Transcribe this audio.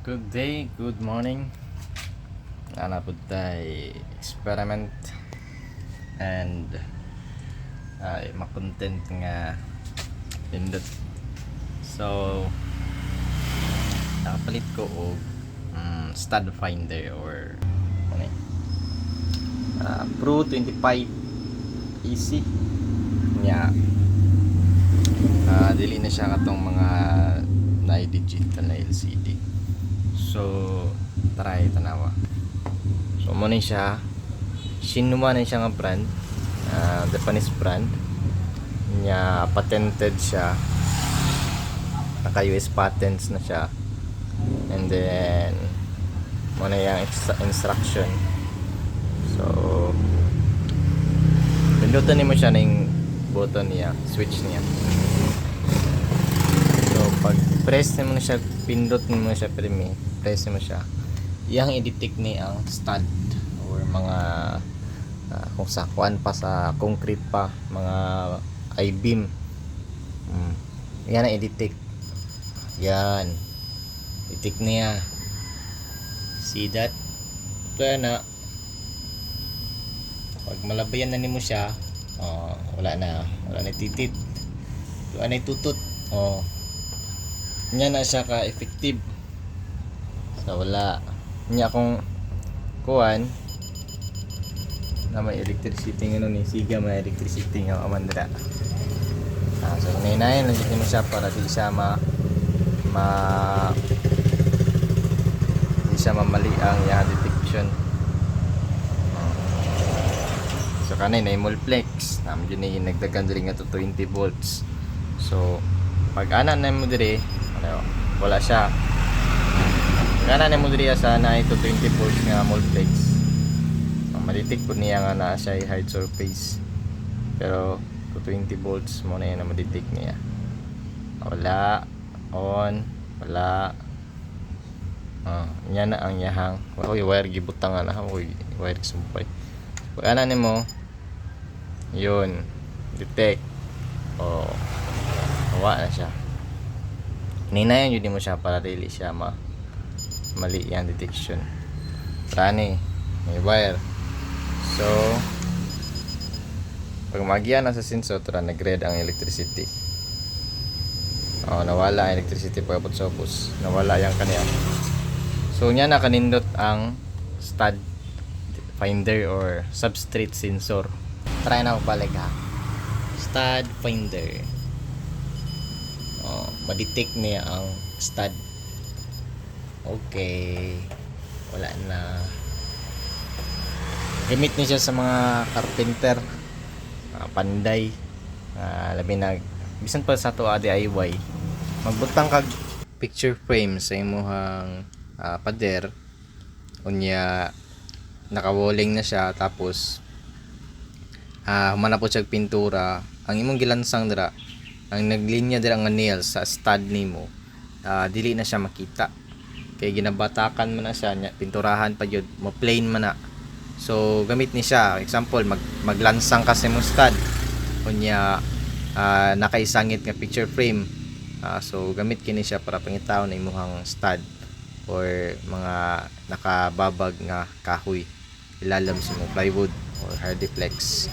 Good day, good morning. Ana po tayo experiment and ay makontent nga pindot. So nakapalit ko og stud finder or ano Pro 25 easy nya. Dili na siya katong mga na digital na LCD. So try tanawa. So mo ni siya Shinwa na siya nga brand, Japanese brand nya, patented siya, naka US patents na siya. And then mo na yung instruction. So pindutan mo siya ng button niya, switch niya. So pag press mo na siya, pindot mo na siya, press mo siya, iyang i-detect ni ang stud or mga kung sa kuan pa, sa concrete pa, mga I-beam, yan ang i-detect. Yan, detect niya. See that? Kaya na pag malabayan na nimo siya, wala na titit, wala na tutot. Nya na siya ka effective. So wala nya akong kuan na may electricity nga ni siga, may electricity nga amandra. So nainayan lang mo siya para di siya di siya mamali ang ya detection. So kanay na multiplex naman yun yung nagdagan diri nga to 20 volts. So pag ana na mo diri, wala siya. Pag ana na mo diri sa na ito 20 volts nga multiplex, maditik po niya nga na siya hard surface. Pero to 20 volts mo na yan na maditik niya. Wala on, wala. Nya na ang yahang. Oy, wire gibutang na ha. Oy, wire sumpay. Pag ana nimo, yun, detect. Wala na siya. Ninayan yun mo siya para dili siya mali yung detection. Rani, may wire. So pag magiya na sa sensor, nag-red ang electricity. Nawala ang electricity pagkapot sa opos. Nawala yung kanya. So nya na kanindot ang stud finder or substrate sensor. Try na balik ha. Stud finder. Ma-detect niya ang stud. Okay, wala na. Gamit niya siya sa mga carpenter, panday, labi na bisan pa sa to DIY. Magbutang kag picture frame sa imuhang pader, unya nakawalling na siya, tapos humana po siya pintura. Ang imong gilansang dira, ang naglinya dira nga nail sa stud nimo, dili na siya makita kay ginabatakan man na siya, pinturahan pa jud mo, plain man na. So gamit ni siya, example maglansang kasi mo stud, unya nakaisangit nga picture frame. So gamit kini siya para pangitaw na imuhang stud or mga nakababag nga kahoy ilalam sa mo plywood or hardiplex.